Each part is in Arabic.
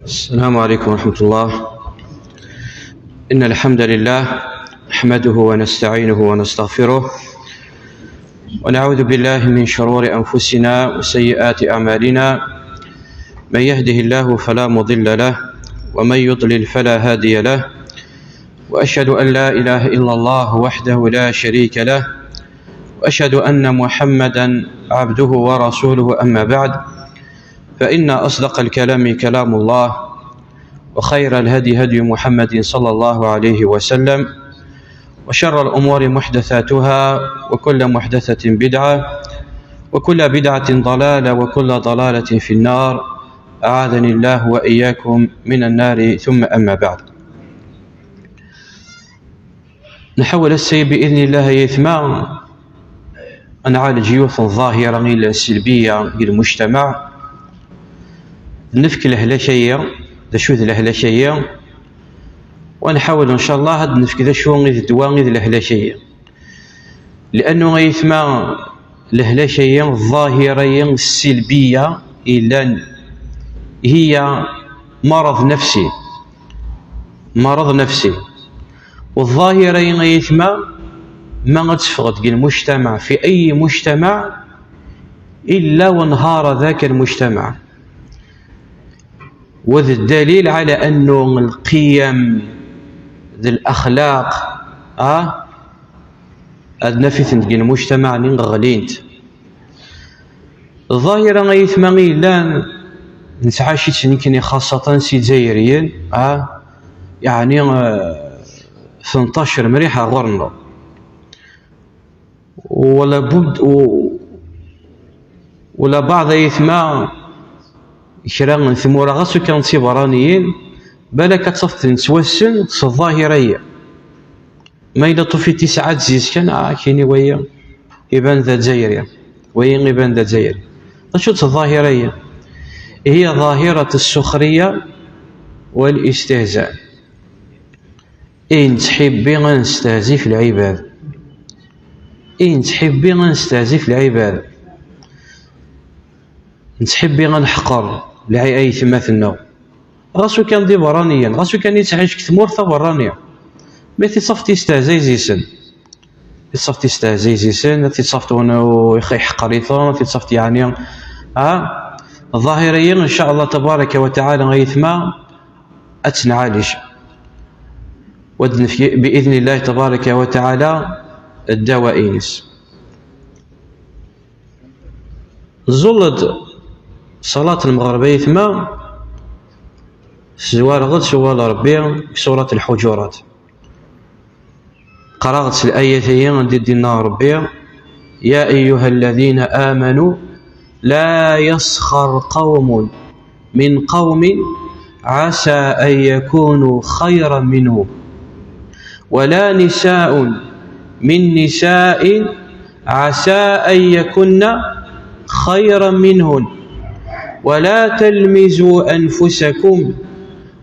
السلام عليكم ورحمة الله. إن الحمد لله نحمده ونستعينه ونستغفره ونعوذ بالله من شرور أنفسنا وسيئات أعمالنا. من يهده الله فلا مضل له ومن يضلل فلا هادي له، وأشهد أن لا إله إلا الله وحده لا شريك له، وأشهد أن محمدا عبده ورسوله. أما بعد، فإن أصدق الكلام كلام الله، وخير الهدي هدي محمد صلى الله عليه وسلم، وشر الأمور محدثاتها، وكل محدثة بدعة، وكل بدعة ضلالة، وكل ضلالة في النار. أعاذني الله وإياكم من النار. ثم أما بعد، نحاول السير بإذن الله يثمى أن نعالج يوث الظاهرة السلبية للمجتمع، نفك الهلاشية ذا شو ذا الهلاشية، ونحاول إن شاء الله هاد نفك ذا شو غير الدواء غير الهلاشية، لأنه غيثمى الهلاشية الظاهرة السلبية إلا هي مرض نفسي، والظاهرة غيثمى ما غتفقد المجتمع في أي مجتمع إلا وانهار ذاك المجتمع. وذا الدليل على أنه القيم ذي الأخلاق أدنى في المجتمع غلينت. الظاهرة غيثمى إلا نسعى شي تنكني خاصة سي جزائريين يعني 18 مريحة غرنا ولا بد ولا بعض يثمى كرا ثمورا غاسو كان سيبرانيين بالك تصفت نتوسن الظاهرية ما إلا طفي 9 زيز كان كيني ويا يبان ذا جزائري وين يبان ذا جزائري. شو الظاهرية؟ هي ظاهرة السخرية والاستهزاء. إن تحبي غنستهزي في العباد، إن تحبي غنستهزي في العباد، نتحبي غنحقر لعي ثماثنا غاسو كان دي برانيا، غاسو كان يتعيش كثمور برانيا ما تصفت يستهزي زيسن، تصفت يستهزي زيسن، تصفت ونو يخي حقريثون، تصفت يعني ظاهريا إن شاء الله تبارك وتعالى غيثما أتنعالج بإذن الله تبارك وتعالى الدواء إنس. زلد صلاة المغرب يثمى زوار غد سوال ربي سورة الحجرات، قرأت الآية عند دينا ربي: يا أيها الذين آمنوا لا يسخر قوم من قوم عسى أن يكونوا خيرا منهم، ولا نساء من نساء عسى أن يكن خيرا منهن، ولا تلمزوا أنفسكم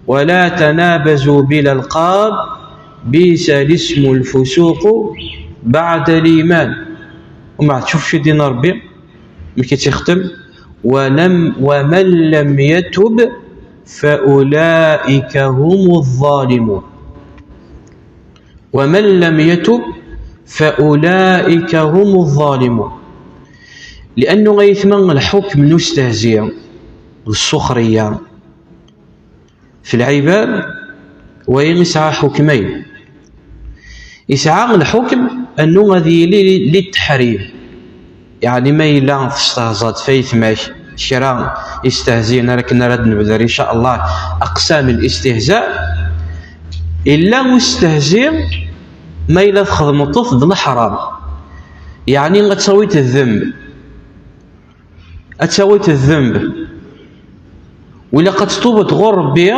ولا تنابزوا بالألقاب بئس الاسم الفسوق بعد الإيمان. وما تشوف شي دين ربي ملي تختم: ومن لم يتب فأولئك هم الظالمون. ومن لم يتب فأولئك هم الظالمون، لأنه غيثمن الحكم نستهزئ والسخرية في العباد، ويسعى حكمين. يسعى الحكم أنه غادي للتحريم، يعني ما إلا استهزأت فايث ماشي شرا يستهزئنا، لكن راد نبذر إن شاء الله أقسام الاستهزاء. إلا مستهزئ ما إلا تخدم الطفل الحرام، يعني غتسويت الذنب، أتسويت الذنب ولا قد تطوبت غور ربي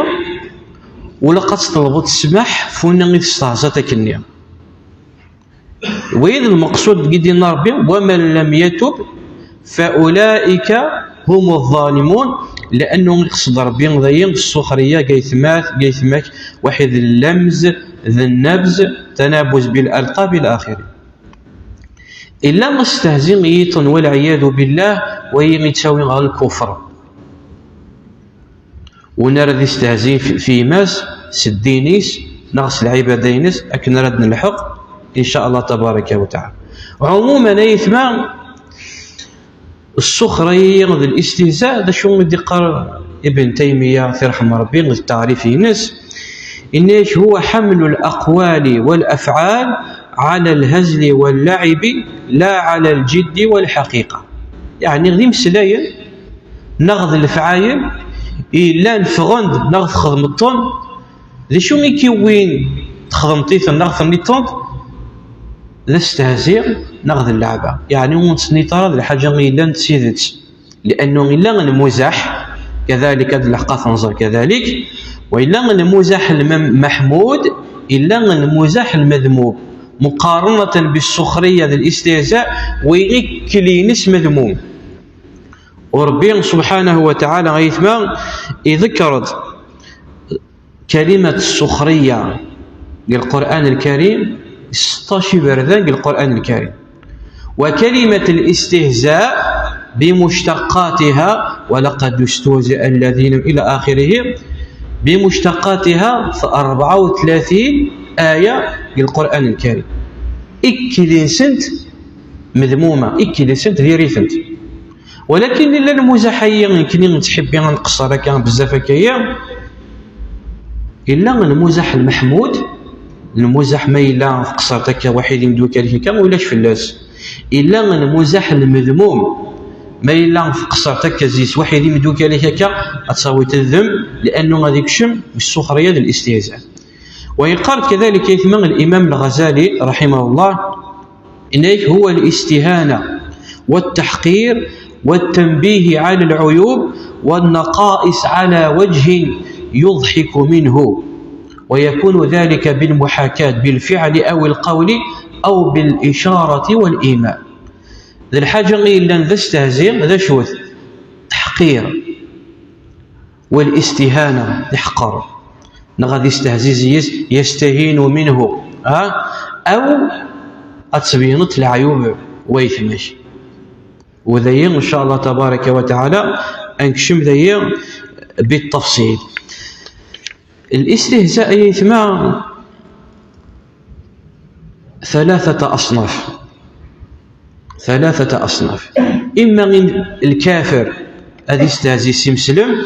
ولا قد تطلبت السماح فونا غير استهزأتك النية. وإذا المقصود قدينا ربي: ومن لم يتب فأولئك هم الظالمون، لأنه يقصد ربي ذاين السخرية قيثماك واحد اللمز ذا النبز تنابز بالألقاب إلى آخره. إلا مستهزئ يطن والعياذ بالله وهي متساوي على الكفر. ونرى ذي استهزين في ماس سدينيس نغس العبادينس أكن ردنا الحق إن شاء الله تبارك وتعالى. عموما يثمان السخرية الاستهزاء هذا شو مدي قال ابن تيمية في رحمة ربي التعريف ينس إنيش هو حمل الأقوال والأفعال على الهزل واللعب لا على الجد والحقيقة. يعني غدي مسلايا نغض الفعايل إلا نفغند نغض خدمتون ذي شو يكوين تخدمتيث نغض نيطون ذا استهزير نغض اللعبة. يعني ونسنيطار ذي الحاجة إلا نتسيدت لأنه إلا المزاح كذلك هذا الحقاق نظر كذلك، وإلا المزاح المحمود إلا المزاح المذموم مقارنة بالسخرية ذي الاستهزاء ويكلينس مذموم. وربي سبحانه وتعالى غيثما ذكرت كلمة السخرية للقرآن الكريم 16 بردان للقرآن الكريم، وكلمة الاستهزاء بمشتقاتها ولقد استهزئ الذين إلى آخره بمشتقاتها 34 آية للقرآن الكريم. إكلين سنت مذمومة إكلين سنت ذيريثنت، ولكن إلا المزاحية يمكن نتحبين نقصر كان بزاف كيا إلا المزاح المحمود المزاح ما إلا قصرتك واحد يمدوك عليه كان ولاش فلاس، إلا المزاح المذموم ما إلا قصرتك زيس واحد يمدوك عليه كا أتصوت الذم لأنه غادي يكشم بالسخرية الاستهزاء. ويقال كذلك يثمن الإمام الغزالي رحمه الله إنه هو الاستهانة والتحقير والتنبيه على العيوب والنقائص على وجه يضحك منه، ويكون ذلك بالمحاكاة بالفعل أو القول أو بالإشارة والإيماء. ذا الحاجة إلا ذا استهزئ ذا شوث تحقير والاستهانة يحقر نغادي يستهزئ يستهين منه أو أتبينت العيوب ويثمش. وذي إن شاء الله تبارك وتعالى أنكشم ذي بالتفصيل. الاستهزاء يثمى 3 أصناف. إما من الكافر الذي يستهزئ سمسلم،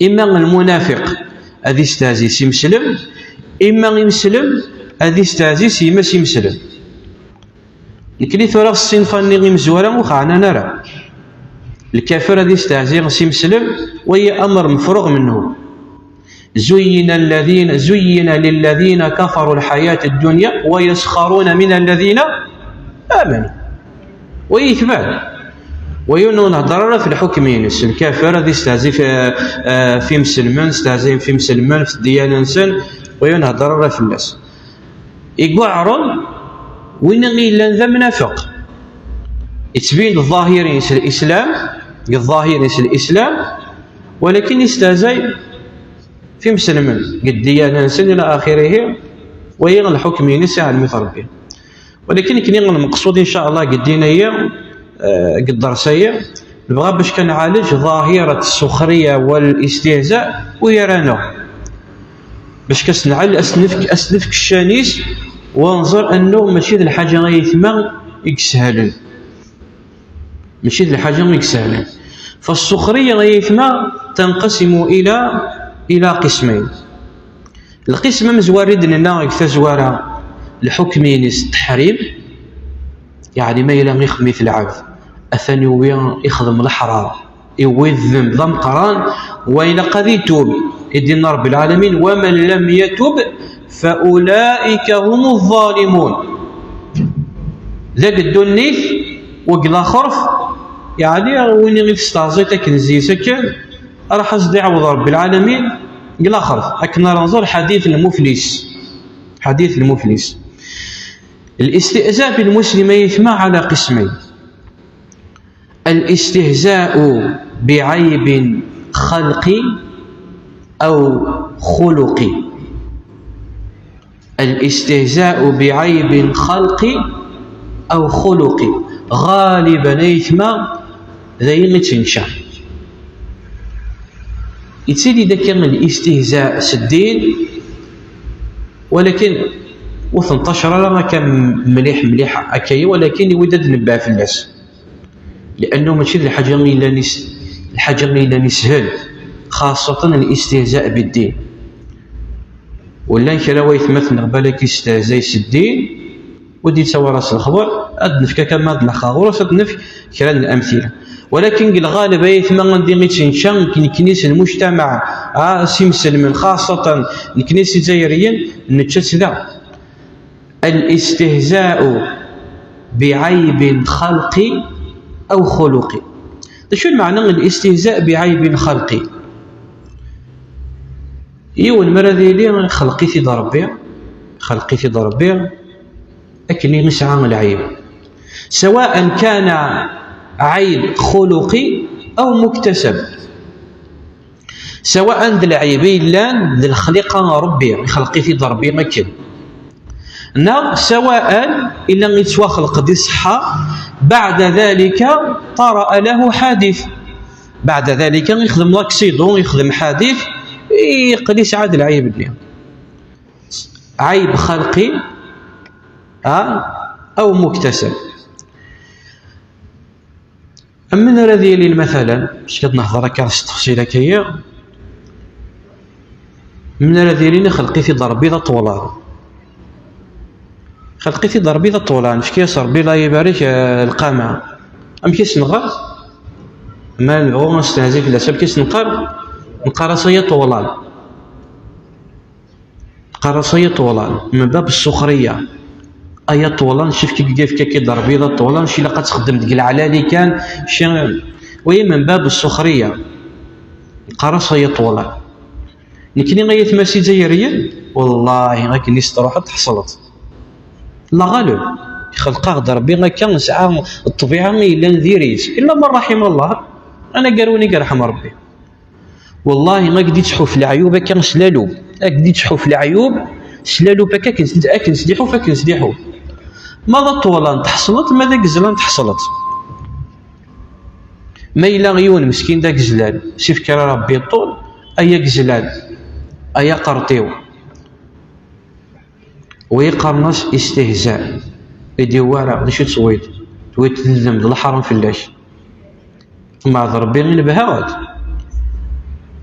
إما المنافق الذي يستهزئ سمسلم، إما المسلم الذي يستهزئ سيما سمسلم. لكن ثورة الصنفان اللي مزورة وخعنا نرى الكافر الذي يستهزئ سمسلم وهي أمر مفروغ منه. زين للذين كفروا الحياة الدنيا ويسخرون من الذين آمنوا ويثبات وينون هضرر في الحكمين. الكافر الذي يستهزئ في مسلمان استهزئ في مسلمان في الديانة إنسان وين هضرر في الناس يقعرون وين غير ذا منافق يتبين الظاهرين الإسلام ولكن يستهزئ في مسلمان قد ديانة إنسان إلى آخره وين الحكمين يسعى المثربين. ولكن كني المقصود إن شاء الله قدينا هي قد درسية نبغى باش كنعالج ظاهرة السخرية والاستهزاء ويرانا باش كنعالج أسلفك الشانيس وانظر أنه ماشي ذي الحاجة غيثما يكسهلن ماشي ذي الحاجة يكسهلن. فالسخرية غيثما تنقسم إلى قسمين. القسم مزوارد لنا يكتزوارا الحكمين التحريم يعني ما إلا يخدم مثل العبد الثاني يخدم الحرام يوذم ضم قران وإلى قد يتوب يدين رب العالمين ومن لم يتوب فأولئك هم الظالمون. ذاك الدنيث وقلا خرف يعني وين غير استعزيتك نزي سكن راح أصدي عوض رب العالمين قلا خرف. أكنا ننظر حديث المفلس. الاستهزاء بالمسلم يثمى على قسمين: الاستهزاء بعيب خلقي أو خلقي. الاستهزاء بعيب خلقي أو خلقي غالبا يثمى ذي تنشا يتسيدي داك الاستهزاء سدين، ولكن وثنتشر راه كان مليح هكايا، ولكن يودد نبع في الناس، لانه ماشي الحاجه اللي نسهل، خاصه الاستهزاء بالدين. ولا كلا ويثمث بالك يستهزئ الدين ودي تسوى راس الخبر ادنف كما هاد الخاور ادنف كلا الامثله. ولكن الغالب يثما غندي غيتشنشان كنيس المجتمع سيمسلم، خاصه الكنيسه الجزائريين نتشتدا الاستهزاء بعيب خلقي او خلقي. شو المعنى الاستهزاء بعيب خلقي؟ ايوا المرة ديالي خلقي في ضربي اكني نسعى العيب، سواء كان عيب خلقي او مكتسب، سواء ذا العيبين لان ذا الخليقه ربي خلقي في ضربي مكن، سواء إلا غيتوا خلق دي صحة بعد ذلك طرأ له حادث، بعد ذلك يخدم لاكسيدون، يخدم حادث يقدر يسعد العيب اللي عيب خلقي أو مكتسب. أما أنا ديالي مثلا باش كنهضر هكا التفصيله كيا، من راه ديالي خلقي في ضربي ذا طولان، خلقي في ضربي ذا طولان اش كيصر بلا يبارك القامه ام كيسنغر ما نبغوا نستهزئ في الاسباب نقرا صيا طولان، قراصية طولان من باب السخريه. ايا طولان شوف كيف كيضرب بيضه طولان شي لا تخدم ديك العلالي كان شي، وهي من باب السخريه. قراصية طولان نكني غيث ماشي جزائريا والله غا كني استروحت تحصلت لا غالب خلقا ربي غا كان ساعه الطبيعه الا نذيريت الا من رحم الله. انا قالوني كرحم ربي والله ما قديت تحوف العيوب كان سلالو، قديت تحوف العيوب سلالو بكا كنسديحو فكنسديحو. ماذا طولان تحصلت ماذا قزلان تحصلت، ما إلا غيون مسكين داك زلال سيف كرا ربي الطول ايا قزلان ايا قرطيو ويقرنص استهزاء يدي وارع داش تصويت تلزم الحرم فلاش مع ربي غير بهاوت.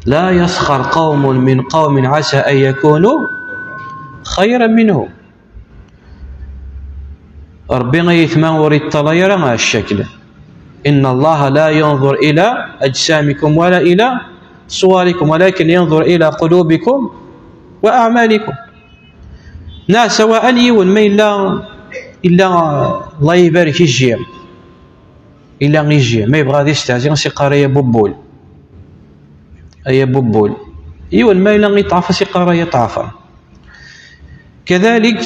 لا يسخر قوم من قوم عسى ان يكونوا خيرا منهم. ربي غيثما وريد الطلايرة مع الشكل، إن الله لا ينظر إلى أجسامكم ولا إلى صوركم ولكن ينظر إلى قلوبكم وأعمالكم. سواء يون ما إلا الله يبارك يجي إلا غيجي ما يبغى يستهزئ سيقارا يا بوبول أي بوبول يون ما إلا غيطعف سيقارا يطعفا. كذلك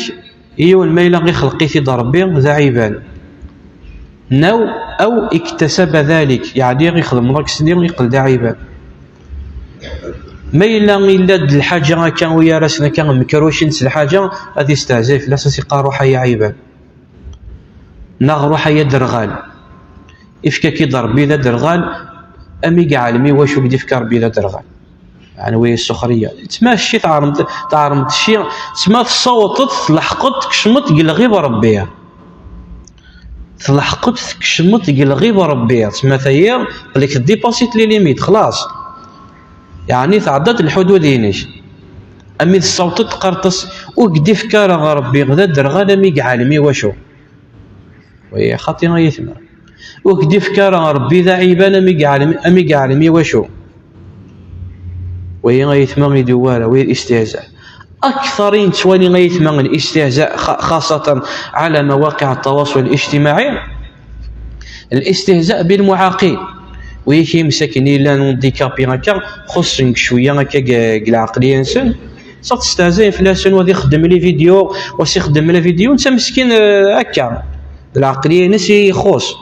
يون ما إلا غيخلقي في ضربي ذا عيبان أو اكتسب ذلك، يعني غيخدم لك سنين ويقل ذا عيبان. ما إلا الحاجة كان ويا راسنا كان مكروشين الحاجة غادي يستهزئ في الأساس يقال روحها هي عيبان روحها هي درغال إفكا كي ضربي ذا درغال أمي كاع علمي واش بدي فكر بي ذا درغال، يعني وهي السخريه تماشي تعرمت شي تما تصوتت تلحقت كشمت قلغي بربيها، تلحقت كشمت قلغي بربيها تما ثيا قالك ديباسيت لي ليميت خلاص، يعني تعدت الحدود ينيش امي صوتت قرطس وقدي فكر ربي غدا درغال امي كاع علمي واشو وهي خاطي يثمر وقدي فكر ربي ذا عيبان امي كاع علمي واشو وهي غيثما يدوارا وهي الاستهزاء. أكثرين تواني غيثما الاستهزاء خاصة على مواقع التواصل الاجتماعي الاستهزاء بالمعاقين، وهي كي مساكني لا نونديكابي هكا خصك شوية هكا العقلية نسن تستهزئ في لاسن وذي يخدم لي فيديو وسيخدم لي فيديو انت مسكين هكا العقلية نسي يخص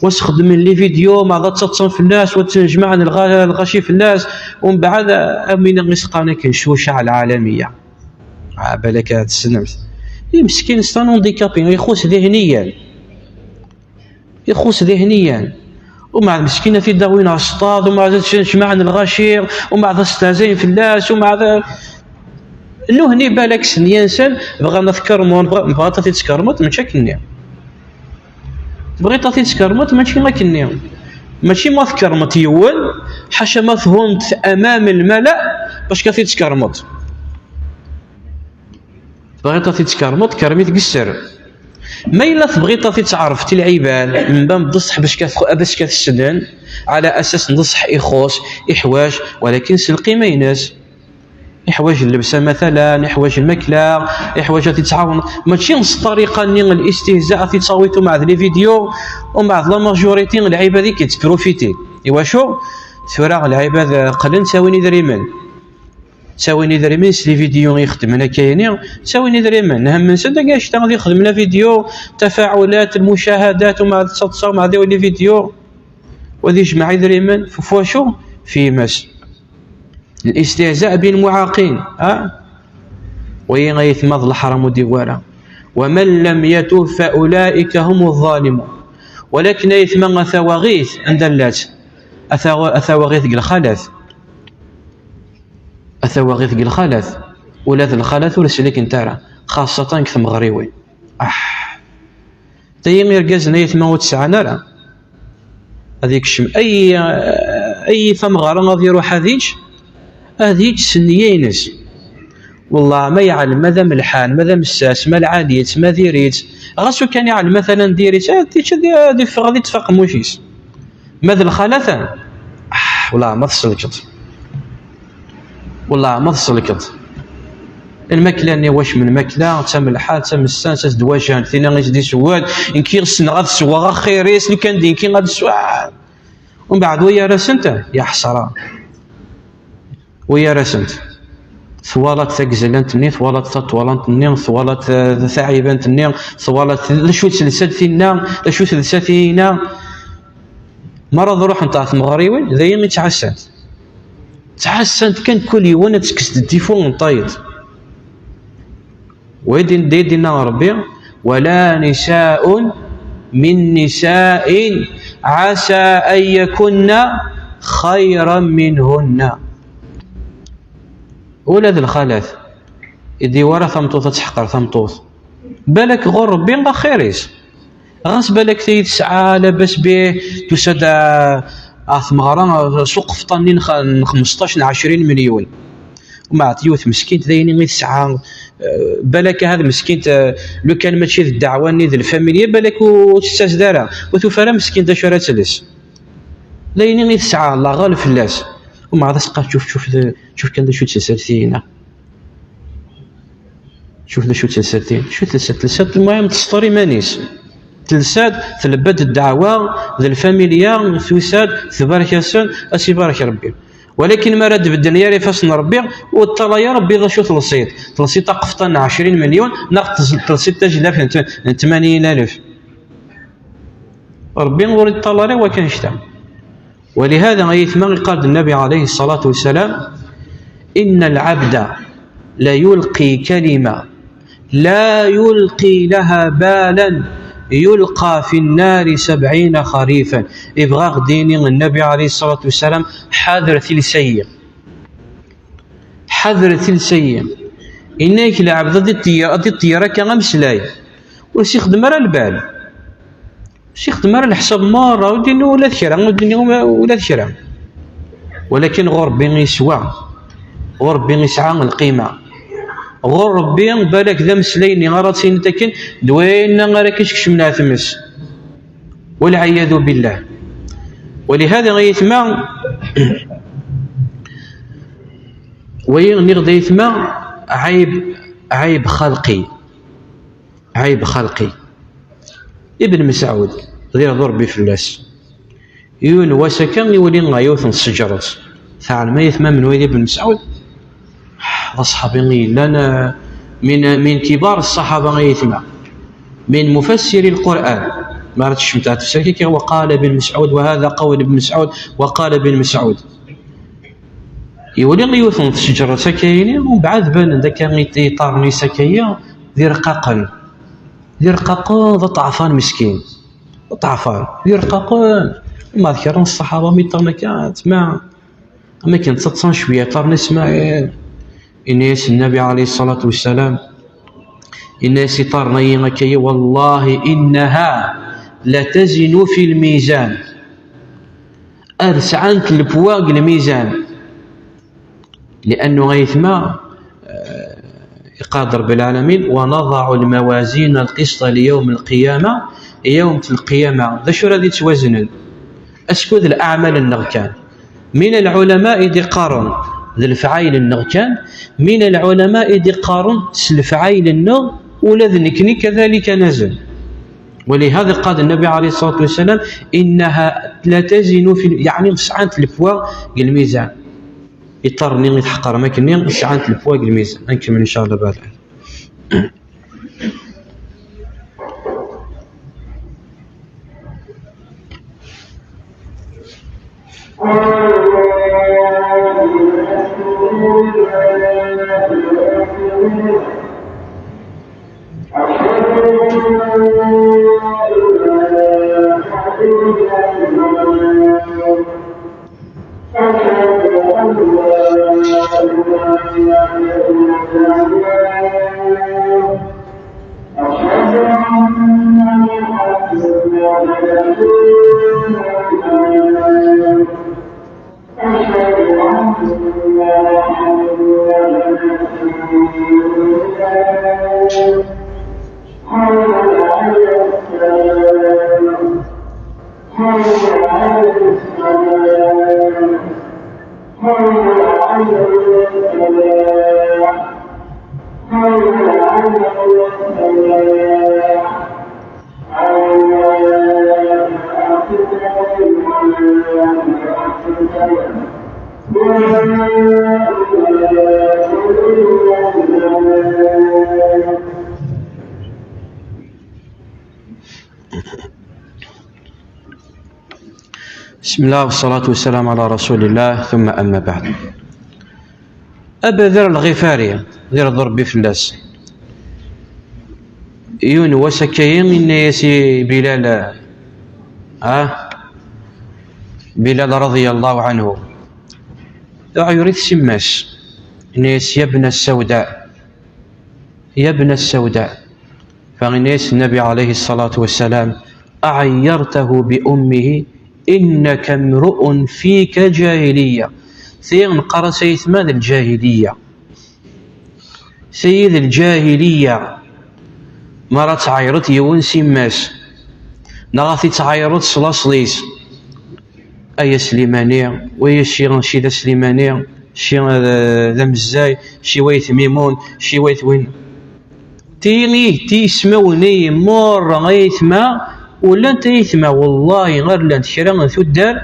وتخدم لي فيديو مع ذات تصن في الناس وتجمع الغشي في الناس ومن بعد امين غيسقانا كنشوشه على العالميه بالك هاد السنمت مسكين ستانون ديكابي يخص ذهنيا ومع المسكينه في داوين اصطاد، ومع تجمع الغشير، ومع استهزاين في الناس، ومع نهني بالك سنيانسان بغا نذكرمون بغا تتكرمط ماشي كني بغيت تتكرمط ماشي ما كني ماشي ما تكرمط يول حاشا ما فهمت امام الملأ باش كتتكرمط بغيت تتكرمط كرميت قسر ما الا بغيت تتعرف تي العباد من باب نصح باش كتسدن على اساس نصح اخوص احواج، ولكن سلقي ما يناس احواج اللبسه مثلا، احواج الماكله، احواج تتعاون ماشي نفس الطريقه ني الاستهزاء تصاويتو مع لي فيديو ومع لا ماجوريتي العباد اللي كتبروفيتي ايوا شو ثورا العباد قلن تساويني دريمان تساويني دريمان لي فيديو يخدمنا كاينين تساويني دريمان هم من سنه كاع شتا غادي يخدم لنا فيديو تفاعلات المشاهدات ومع التصاور مع لي فيديو وذي جمع دريمان فواشو في مس الاستهزاء بالمعاقين وين يثمض الحرم ديوارا ومن لم يتوب فاولئك هم الظالمون. ولكن يثمن ثواغيث عند اللات اثواغيث الخلف اثواغيث الخلف ولاد الخلف ولا سليك نتاعها خاصه كثم غريوي تاين يركزنا يثمن تسعنا راه هذيك الشم اي ثم غرا غادي يروح هذيك سنيينس والله ما يعلم ماذا ملحان ماذا مساس ما العاليت ما ديريت غاسو كان يعلم مثلا ديريت هذه غادي تفق موشيس ماذا الخلفه والله ما تسلكت والله ما تسلكت الماكله ني واش من ماكله تم الحال تم السان تاس دواجان ثينا غيجدي سواد ان كيرسن غاد سوا خيريس لو كان دين كي غاد سوا ومن بعد ويا راسنت يا حسره ويا راسنت ثوالات ثقزلانت ني ثوالات تطوالانت ني ثوالات ثعيبانت ني ثوالات لشو تلسات فينا لشو تلسات فينا مرض روح نتاع المغربي ذي تحسنت كان كل يوم تسكس التليفون طايد ويدين دينا ربي ولا نساء من نساء عسى أن يكن خيرا منهن ولاد الخالات يدي ورا ثمطوط تحقر ثمطوط بالك غور ربي غا خيريس غاس بالك تسعى لاباس به تسد مغرا سوق فطنين 15 20 مليون ومع تيوث مسكين ذايني غير تسعى بالك هذا مسكين لو كان ماشي الدعوه ني ذي الفاميليا بالك وتستاز دارها وتفرا مسكين دا شرا تلس ذايني غير تسعى الله غالب فلاس ومع ذا تلقى شوف كان شو تسلسلتينا شوف ذا شو تسلسلتين شو تلسات المهم تسطري مانيس تلسات تلبد الدعوه ذي الفاميليا ثوسات تباركاسون اسي بارك ربي ولكن ما رد بالدنيا ريفاسن ربي والطلا يا ربي ذا شو تلصيت قفطن 20 مليون نقص تلصيت تجلاف 80,000 ربي نور الطلا وكان شتا. ولهذا غيثما قال النبي عليه الصلاة والسلام إن العبد لا يلقي كلمة لا يلقي لها بالا يلقى في النار 70 خريفا. إبغاء ديني النبي عليه الصلاة والسلام حذر تلسية حذر تلسية إنك العبد أدي الطيارة كغمسلاي وسي خدم راه البال سي خدم راه الحساب مرة وديني ولا ذكرى ولا ذكرى ولكن غور بين يسوى غور بين يسعى القيمة غور ربي بالك ذا مسليني غراتين تكن دوينا غير كشمنا ثمس والعياذ بالله. ولهذا غيثما ويغني يثما عيب خلقي ابن مسعود غير ضربي فلاس يون وسكن يولي غايوث الشجرة ثعلم ما يثما من ويلي ابن مسعود أصحابي لنا من كبار الصحابة غيثما من مفسر القرآن ما ردش متاع تفسير وقال ابن مسعود وهذا قول ابن مسعود وقال ابن مسعود يولي غيوث الشجرة سكايني ومن بعد بان ذاك يطارني سكايا ذي رقاقا ذا طعفان مسكين طعفان ذي رقاقان ما ذكرنا الصحابة ميطرنا كانت ما كانت تتصن شوية طار نسمع الناس النبي عليه الصلاة والسلام الناس طارنا كي والله إنها لتزن في الميزان أرسعنت البواق الميزان لأنه غيثما قادر بالعالمين ونضع الموازين القسط ليوم القيامة يوم القيامة ذا شو رادي توازن أسكذ الأعمال النغكان من العلماء دي قارن ذي الفعايل النغكان من العلماء دي قارن سلفعايل النغ ولذنكني كذلك نزل ولهذا قال النبي عليه الصلاة والسلام إنها لا تزن في يعني سعانت الفوا الميزان يضطرني يتحقر ماكني سعانت الفوا الميزان نكمل إن شاء الله بعد بسم الله والصلاة والسلام على رسول الله ثم أما بعد أبا ذر الغفاري ذر ضربي فلاس يون وسكيين إن يسي بلال رضي الله عنه يريد سماس إن يسي يا ابن السوداء فغنيس النبي عليه الصلاة والسلام أعيرته بأمه إنك امرؤ فيك جاهلية ثيغن قرأ سيد ماذا الجاهلية سيد الجاهلية مرة تعيرت يون سماس نغاثي تعيرت صلاصليس أي سليمانية ويا شي ذا سليمانية شي ذا مزاي شي ويث ميمون شي ويث وين تيسموني مور غيثما ولا انت يثما والله غير لانت كرا ثدار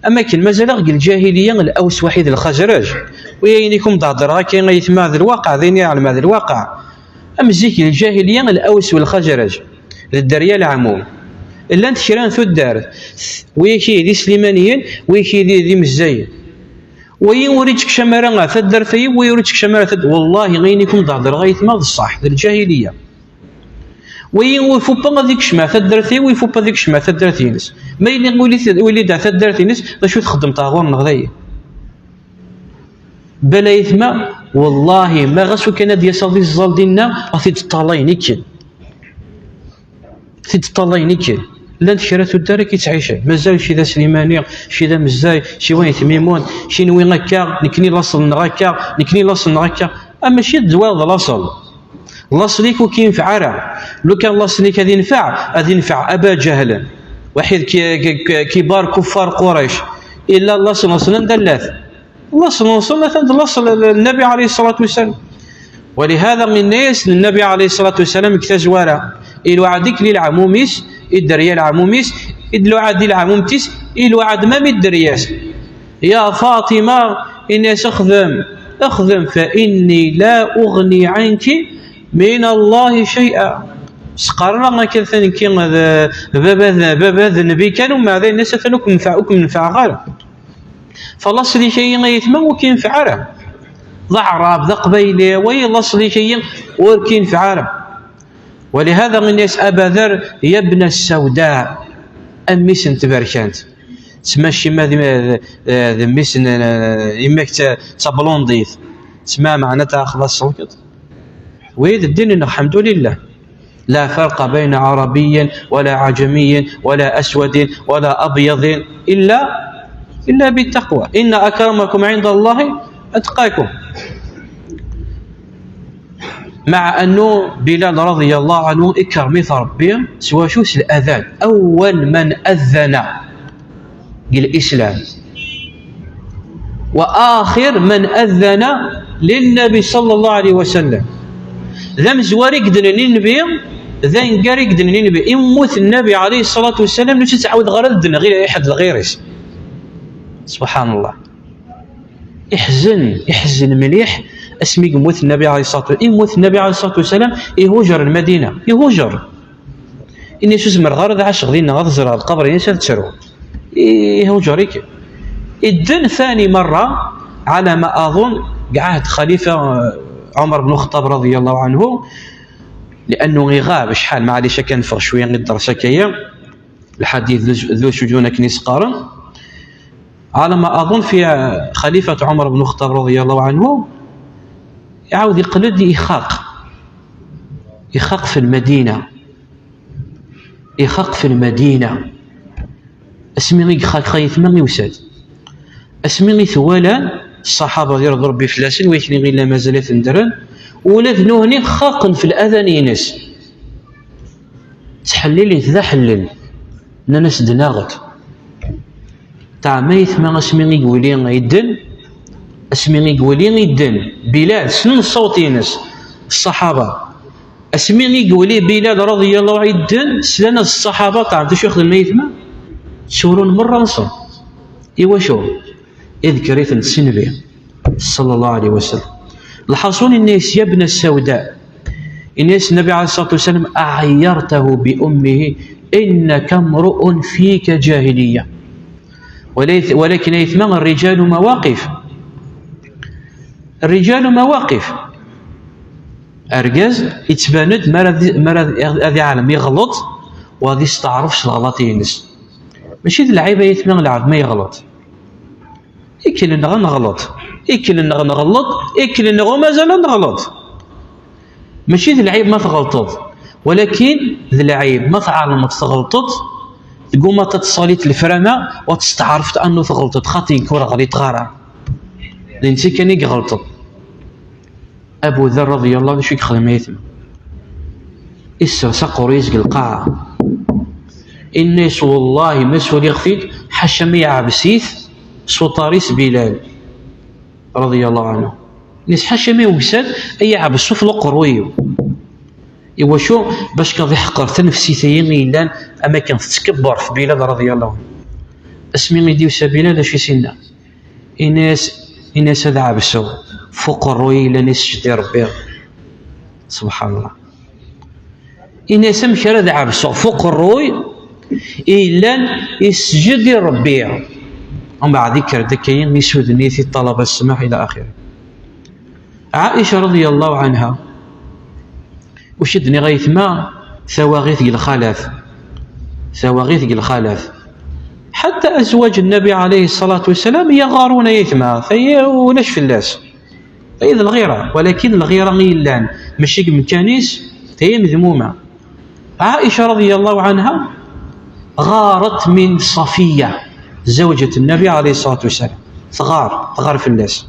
اما كان مازال غير الجاهليه الاوس وحيد الخزرج وينيكم ضادر كاين غيثما ذا الواقع ذيني على هذا الواقع ام زيك الجاهليه الاوس والخزرج الدريه العموم الا انت كرا ثدار ويكي دي سليمانيين ويكي دي مزاين ويوريتك شمارة ثدر في ويوريتك شمارة والله غينيكم ضادر غيثما الصح ذا الجاهليه ويفو با هذيك الشمعة ثدرتي ويفو با هذيك الشمعة ثدرتينس ما يلي دا ثدرتينس باش تخدم طاغور نغذايا بلا يثما والله ما غاسو كان ديال صافي الزال ديالنا غادي تطاليني كين لا نشرات الدار كيتعيش مازال شي ذا سليماني شي ذا مزاي شي وين تميمون شي نوين هكا نكني لاصل هكا اما شي الدواء لاصل لاصليك وكينفع راه لو كان لاصليك غادي ينفع ابا جهل واحد كبار كفار قريش الا الله صلى دلات الله صلى مثلا النبي عليه الصلاه والسلام ولهذا من الناس النبي عليه الصلاه والسلام اكتزوارا الوعدك للعموميس الدريا العموميس الوعد العمومتيس الوعد ما بالدرياس يا فاطمه اني اخذم فاني لا اغني عنك من الله شيئا سقرنا كان كي بابا النبي كانوا مع ذا الناس ثانوكم نفع غير فالله صلي شيء يتمم وكينفع راه ضعراب ذا قبيله ويلا صلي شيء وكينفع راه ولهذا من الناس ابا ذر يا ابن السوداء امي سنت بركانت تسمى شي ما ذميس يماك تبلونديث تسمى معناتها خلاص صوت ويد الدين الحمد لله لا فرق بين عربي ولا عجمي ولا أسود ولا أبيض إلا بالتقوى إن أكرمكم عند الله أتقاكم. مع أنه بلال رضي الله عنه إكرميث ربي سوى شوس الأذان أول من أذن للإسلام وآخر من أذن للنبي صلى الله عليه وسلم. ذا مزواري قدن النبي ذا نقاري قدن النبي إموت النبي عليه الصلاة والسلام نفس تعود غرد غير أحد الغيرس. سبحان الله يحزن مليح اسمي موت النبي عليه الصلاة والسلام يموت النبي عليه الصلاة والسلام يهوجر المدينة يهوجر إني شو زمر غرد عشق دينا غزر القبر إني تشرو يهوجريك. الدن ثاني مرة على ما أظن قعد خليفة عمر بن الخطاب رضي الله عنه لأنه يغاب شحال معليش كان فرق شوية غير الدرسة كيا الحديث ذو شجونة كنيس قارن على ما أظن في خليفة عمر بن الخطاب رضي الله عنه يعاود يقلد يخاق في المدينة اسمي يخاق خايف من يوسد اسمي ثوالا الصحابة ديال ربي فلاسين ويكني غير لا مازالت ندرن ولا ذنوهني خاقن في الأذان ينس تحلل ذا حلل ناس دناغت تاع ما يثمى اسمي يقولين يدن اسمي يقولين يدن بلال سنن الصوت ينس الصحابة اسمي يقولي بلال رضي الله عنه يدن سلنا الصحابة تعرف شو ياخذ الميثمة شورون مرة نصر إيوا شو اذكر إثن السنبي صلى الله عليه وسلم لحصون الناس يا ابن السوداء الناس النبي عليه الصلاة والسلام أعيرته بأمه إنك امرؤ فيك جاهلية ولكن يثمن الرجال مواقف أرجاز يتباند مرض هذا عالم يغلط وهذا يستعرفش الغلط ينس ماشي العيبة يثمن العبد ما يغلط إكل إننا غنغلط إكل إننا غنغلط إكل إننا مازال نغلط ماشي ذي العيب ما تغلطت ولكن ذي العيب ما تعلم تغلطت تقوم ما تتصاليت الفرامة وتستعرفت أنه تغلطت خاطي كورة غادي تغارى لأن كان يغلطت. أبو ذر رضي الله عنه شو يخدم يتم إسا رزق القاعة الناس والله مسؤول يخفيك حشمي عبسيث سوطاريس بلال رضي الله عنه الناس حشمي وساد أي عبسو في القرويو إيوا شو باش كان يحقر تنفسيتين إلا أما كان تتكبر في بلال رضي الله عنه اسمي ميديو سبيلا شي سنة الناس هذا عبسو فوق الروي إلا ناس شدي ربي سبحان الله الناس مكر هذا عبسو فوق الروي إلا يسجد ربي ومن بعد ذكر ذكيين يسود نيتي الطلب السماح إلى آخره. عائشة رضي الله عنها وشدني غيث ما ثواغيث الخلاف حتى أزواج النبي عليه الصلاة والسلام يغارون يثما ونش في الناس فإذا الغيرة ولكن الغيرة غيلان مشيك مكانيس هي مذمومة. عائشة رضي الله عنها غارت من صفية زوجة النبي عليه الصلاة والسلام تغار في الناس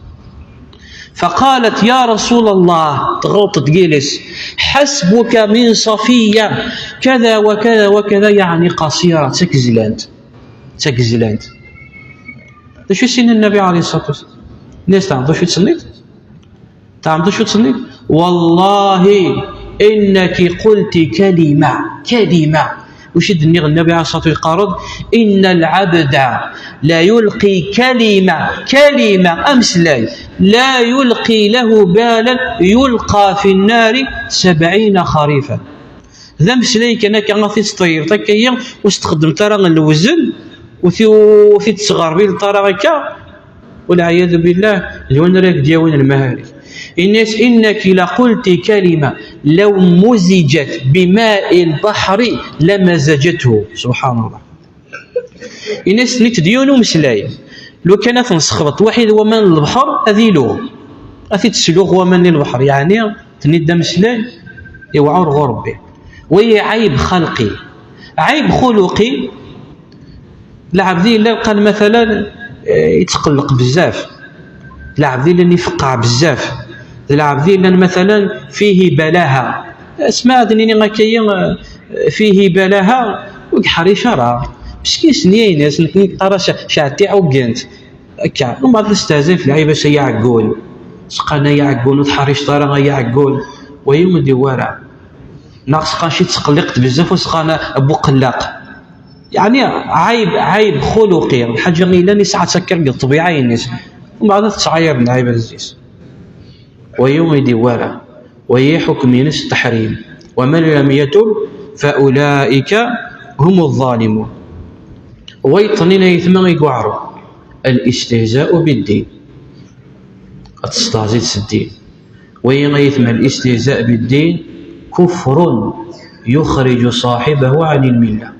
فقالت يا رسول الله تغلط تجلس حسبك من صفية كذا وكذا وكذا يعني قصيرة تكزلانت شو سن النبي عليه الصلاة والسلام الناس تعرفوا شو تصنيت والله إنك قلت كلمة وشد النبي عليه الصلاة والسلام قارض إن العبد لا يلقي كلمة أمسلاي لا يلقي له بالا يلقى في النار 70 خريفا ذا مسلاي كانك غاثي تطير تكيا واستخدم ترى الوزن وفي تصغر بين الطرا هكا والعياذ بالله لون راك دياون المهاري الناس إنك لقلت كلمة لو مزجت بماء البحر لمزجته سبحان الله الناس نتديونوا مسلاي لو كان تنسخبط واحد ومن البحر هذه له أثي تسلوغ ومن البحر يعني تندى مسلاي يوعور غربي. وهي عيب خلقي عيب خلقي. العبد الا قال مثلا يتقلق بزاف، العبد الا يفقع بزاف، العبد الا مثلا فيه بلاهه، اسمع ذنيني غاكايا فيه بلاهه وكحري شرع مسكين سنين ناس نقرا شاتي عوقنت هكا ومن بعد نستهزئ في العيبه يعقول سقانا يعقول وتحريش طارا يعقول ويوم ديوارع ناقص قاشي تقلقت بزاف وسقانا ابو قلاق يعني عيب خلقي الحاجه الا اللي ساعات سكر الطبيعه الناس ومن بعد تتعاير العيبه الزيس ويوم ديوارع وهي حكم ناس التحريم ومن لم يتب فاولئك هم الظالمون. ويطنين يثما يقعروا الاستهزاء بالدين تستهزئ الدين ويغيثم الاستهزاء بالدين كفر يخرج صاحبه عن المله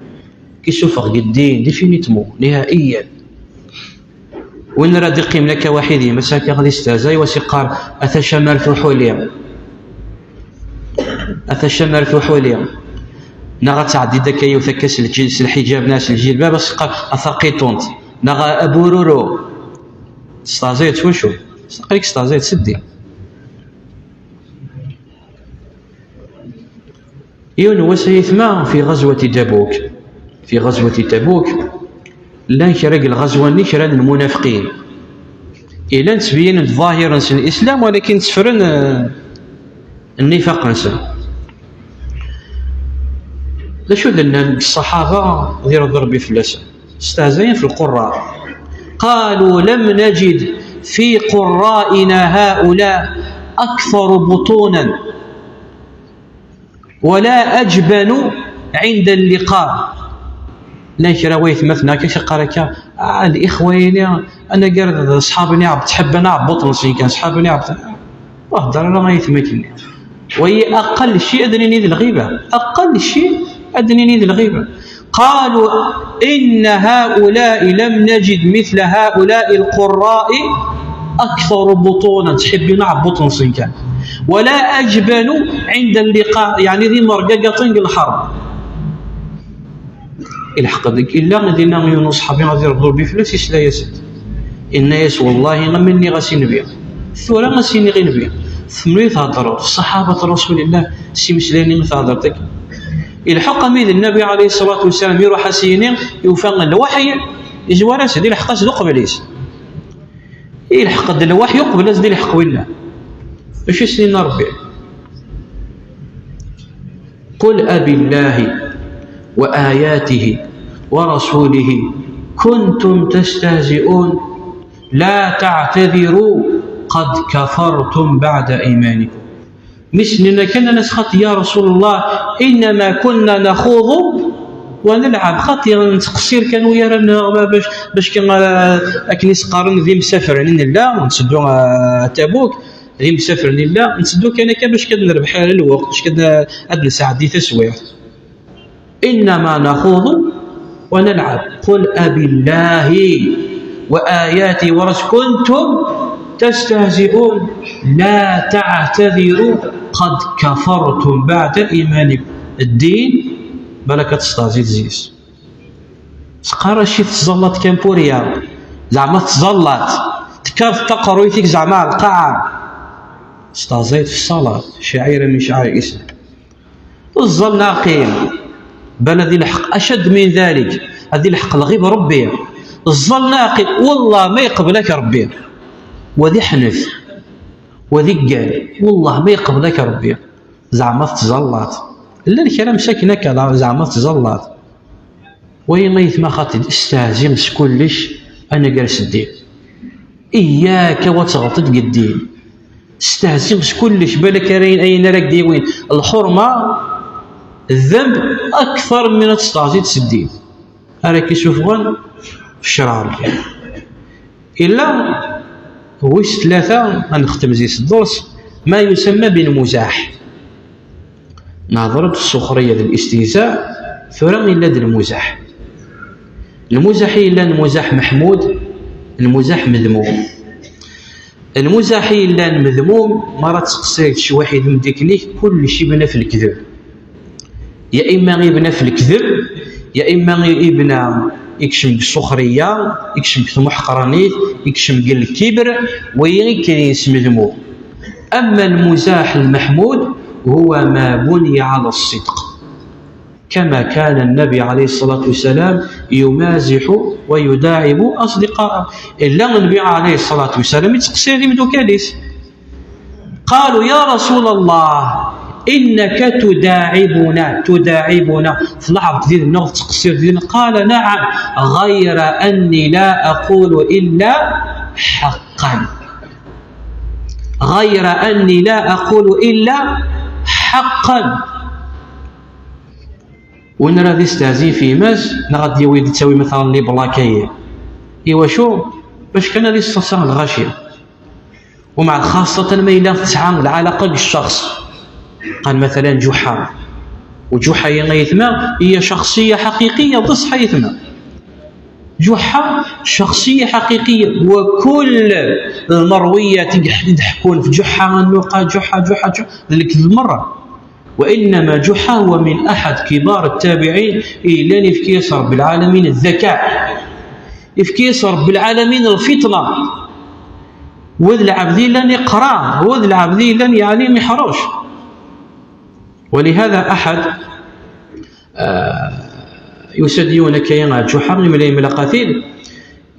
كيشوف الدين ديفينيتمو نهائيا. وين راه يقيم لك واحد مساكن غادي يستهزئ وسيقار اتشمرت حوليا اتشمرت حوليا نغا تعدي داك يوثكس الحجاب ناس الجلباب بس قال اثقيتونت نغا ابورورو استازيت وشو سقريك استازيت سدي يون وسيثما في غزوة تبوك. في غزوة تبوك لا يشرق الغزوة نشرا المنافقين إلا تبين ظاهرا الإسلام ولكن تسفرن النفاق نسا. لا شو لنا الصحابة غير ضربي فلاسة استهزئين في القراء قالوا لم نجد في قرائنا هؤلاء أكثر بطونا ولا أجبن عند اللقاء. لا شراويت مثلا كيش قالك الإخوين أنا قرد أصحابني عبد تحبنا عبطن سي كان أصحابني عبد وهدر أنا ما يتمكنني. وهي أقل شيء أدنيني ذي الغيبة أقل شيء أدنيني ذي الغيبة. قالوا إن هؤلاء لم نجد مثل هؤلاء القراء أكثر بطونا تحبنا عبطن سي كان ولا أجبن عند اللقاء يعني ذي مرققة طنق الحرب الحق ذيك إلا غادينا يونس صحابي غادي يرضوا بفلوس لا يسد إن يس والله غمني غاسي نبيع ثورة غاسي غي نبيع ثمري تهضروا الصحابة رسول الله سي مسلاني مثهضرتك الحق ميد النبي عليه الصلاة والسلام يروح سينين يوفق الوحي يزوار سدي الحق سدو قبليس الحق الوحي يقبل سدي الحق ولا ايش سنين ربي. قل أبي الله وآياته ورسوله كنتم تستهزئون لا تعتذروا قد كفرتم بعد إيمانكم. مثلنا كنا نسخط يا رسول الله إنما كنا نخوض ونلعب خاطر نتقصير كانوا يرانا باش كان أكني سقارن ذي مسافر عن الله ونسدوا تبوك ذي مسافر عن الله نسدوا كان باش كنربح الوقت باش كنا أدنى ساعة دي تسوير إنما نخوض ونلعب. قل أبي الله وآياته ورسوله كنتم تستهزئون لا تعتذروا قد كفرتم بعد إيمانكم. الدين ملكة تستهزئ زيس سقارا شي تزلط كامبوريا زعما تزلط تكاف تقرويتك زعما القاعة استهزئت في الصلاة شعيرة من شعائر الإسلام الظل ناقيم بل هذه الحق أشد من ذلك هذه الحق الغيب ربي الظل ناقل والله ما يقبلك ربي وذي حنف وذي قال والله ما يقبلك ربي زعما تزلط إلا الكلام ساكنك زعما تزلط وهي ما يثما خاطر استهزم كلش أنا جالس الدين إياك وتغطد الدين استهزم كلش بالك أين راك ديوين الحرمة الذنب أكثر من تستعزي تسدين أنا كيشوفون في الشرع إلا هو ثلاثة غنختم زيس الدرس ما يسمى بالمزاح نظرة السخرية للاستهزاء ثم إلا المزاح المزاح إلا المزاح محمود، المزاح مذموم. المزاح إلا المذموم ما راه تقصير شي واحد من ديك ليه كل شيء بنا في الكذب، يا إما غيبنا في الكذب، يا إما غيبنا يكشم بالسخرية، يكشم بالمحقرانيت، يكشم بالكبر، ويكريس مذموم. أما المزاح المحمود هو ما بني على الصدق، كما كان النبي عليه الصلاة والسلام يمازح ويداعب أصدقاءه. إلا النبي عليه الصلاة والسلام يتقصير من كاليس، قالوا يا رسول الله إنك تداعبنا في العرض ديالنا والتقصير ديالنا. قال نعم، غير أني لا أقول إلا حقا، غير أني لا أقول إلا حقا. وين راه يستهزئ في ماس نغادي يولي تساوي مثلا لي بلاكايه ايوا شو باش كان هذه الصلصه الغاشيه. ومع خاصه ما الا تسعى العلاقه بالشخص، قال مثلا جحا، وجحا يثما هي شخصيه حقيقيه بصح يثما جحا شخصيه حقيقيه، وكل المرويات يضحكون في جحا نلقى جحا جحا ذلك المره. وإنما جحا هو من أحد كبار التابعين إلا يفكيس رب العالمين الذكاء، يفكيس رب العالمين الفطنة، وذ العبد لن يقرأ، وذ العبد لن يعني محروش. ولهذا أحد يسديون كيان جحا من القتيل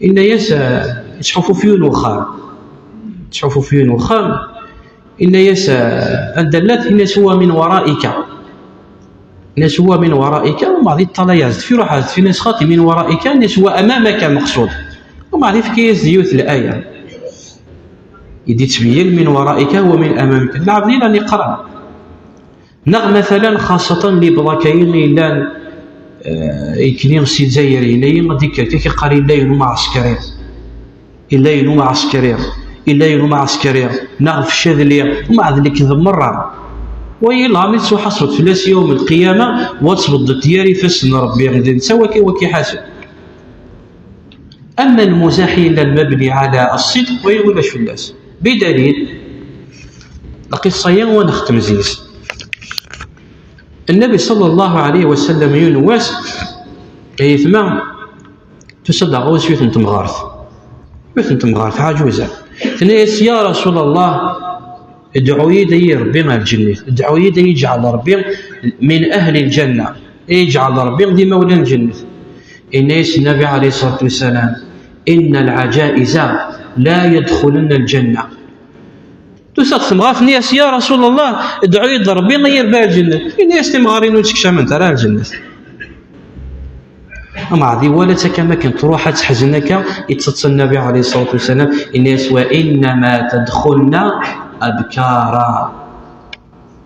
إن يشحفوا فيون وخام، تشحفوا فيون وخام إن يسا الدلات الناس هو من ورائك، الناس هو من ورائك، وما غادي الطلا في روح في ناس خاطي من ورائك، الناس هو أمامك مقصود، وما غادي في كيس ديوث الآية يدي تبين من ورائك هو من أمامك. العبد لا يقرأ نغ مثلا خاصة اللي بلاكاين إلا يكنيم سي زايري إلا ديك كي قال إلا ينوم عسكري، إلا ينوم عسكري، إلا ينوم عسكري نغ في الشاذلية ومع ذلك ذا مرة ويلا ميتسو حصلت فلاس يوم القيامة وتصبد دياري فسن ربي غادي نسوى وكي حاسب. أما المزاح إلا المبني على الصدق ويقول فلاس بدليل القصة ونختم زيز. النبي صلى الله عليه وسلم ينواس يثمع تصدق غوز يثم تمغارث، يثم تمغارث عجوزة تناس يا رسول الله ادعوا يدي ربي مع الجنة، ادعوا يدي يجعل ربي من أهل الجنة، يجعل ربي دي مولى الجنة. الناس النبي عليه الصلاة والسلام إن العجائز لا يدخلن الجنة. تسقط مغاف ناس يا رسول الله ادعوا يد ربي غير بها الجنة، الناس تمغارين وتكشى من ترى الجنة. أما ذي ولا كما كنت تروح تحزنك يتصل النبي عليه الصلاة والسلام الناس وإنما تدخلنا أبكارا.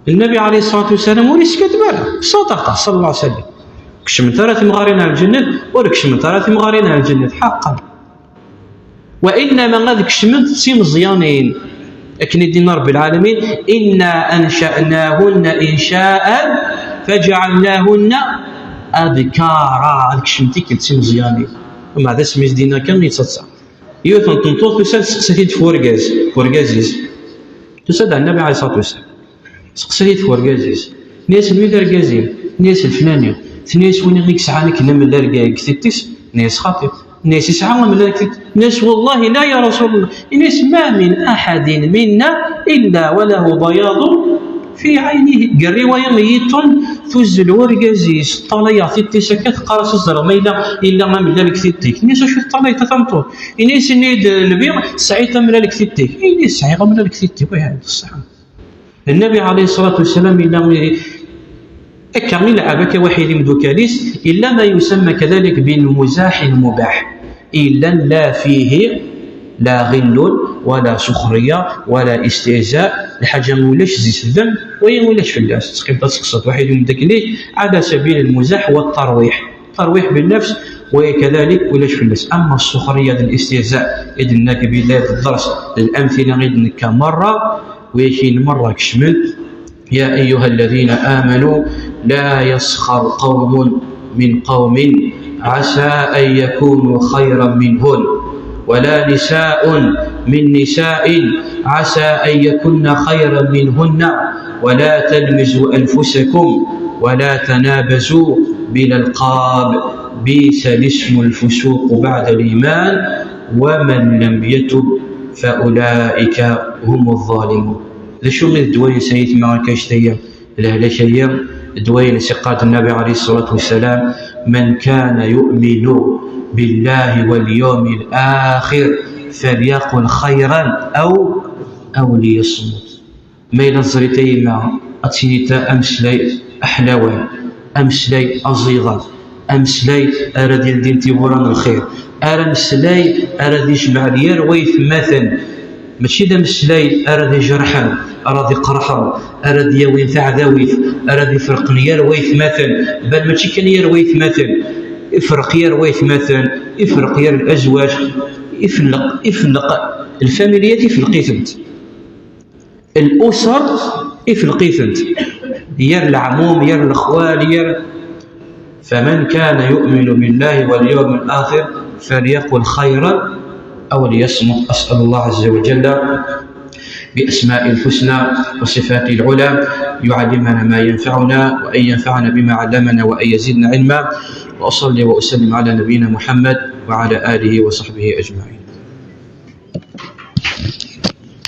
النبي عليه الصلاة والسلام وليس كذبا صدقة صلى الله عليه وسلم كش من ثلاث مغارين على الجنة ولكش من ثلاث مغارين على الجنة حقا. وإنما غادك شمت سي مزيانين لكن دين رب العالمين إنا أنشأناهن إنشاء فجعلناهن أبكارا الكشمتي كنتي مزيانين. ومع ذا سميز دينا كان يتصل يوثن تنطوط تسال سقسيت فورغازيز تسال النبي عليه الصلاة والسلام سقسيت فورغازيز ناس الميدر غازين ناس الفلانية ناس وين غيك سعانك لما لارقا كثيتيس ناس خاطئ ناس يسعى من ذلك ناس والله لا يا رسول الله الناس ما من أحد منا إلا وله بياض في عينه. الرواية ميت تزل ورقازيس طاليا ثيتي سكت قارس الزرق ما إلا ما من ذلك ثيتيك الناس شو طاليا تتمطو الناس نيد البيع سعيت من ذلك ثيتيك الناس سعيت من ذلك ثيتيك وهذا الصحة. النبي عليه الصلاة والسلام إلا أكمل عبك واحد من ذكاليس إلا ما يسمى كذلك بالمزاح المباح إلا لا فيه لا غل ولا سخرية ولا استهزاء الحاجة مولاش زيت الذنب وين ولاش في الناس تقدر تقصد واحد من ذاك ليه على سبيل المزاح والترويح ترويح بالنفس وكذلك ولاش في الناس. أما السخرية الاستهزاء إذنك بداية الدرس الأمثلة غير مرة ويكين مرة كشمل يا أيها الذين آمنوا لا يسخر قوم من قوم عسى أن يكونوا خيرا منهن، ولا نساء من نساء عسى أن يكن خيرا منهن، ولا تلمزوا أنفسكم ولا تنابزوا بالألقاب، بئس الاسم الفسوق بعد الإيمان، ومن لم يتب فأولئك هم الظالمون. ذا شو من الدوين سيد ما كاشتيا الهلكية الدوين سقات النبي عليه الصلاة والسلام: من كان يؤمن بالله واليوم الآخر فليقل خيرا أو ليصمت. ما ينظرتي مع أتينيتا أمسلي أحلوان، أمسلي أزيغا، أمسلي أراد الدين تيوران الخير، أمسلي أراد يجمع لير ويث مثلا، ماشي دا مسلاي أراد يجرحن، أراد يقرحن، أراد يوين ثعذاويث، أراد يفرق نيار ويث مثلا، بل ماشي كان يار ويث مثلا، يفرق يار ويث مثلا، يفرق يار الأزواج، يفلق الفاميليات، يفلقيثنت الأسر، يفلقيثنت يار العموم، يار الأخوال، يار. فمن كان يؤمن بالله واليوم الآخر فليقل خيرا أو ليصمت. أسأل الله عز وجل بأسماء الحسنى وصفات العلى يعلمنا ما ينفعنا، وأن ينفعنا بما علمنا، وأن يزدنا علما. وأصلي وأسلم على نبينا محمد وعلى آله وصحبه أجمعين.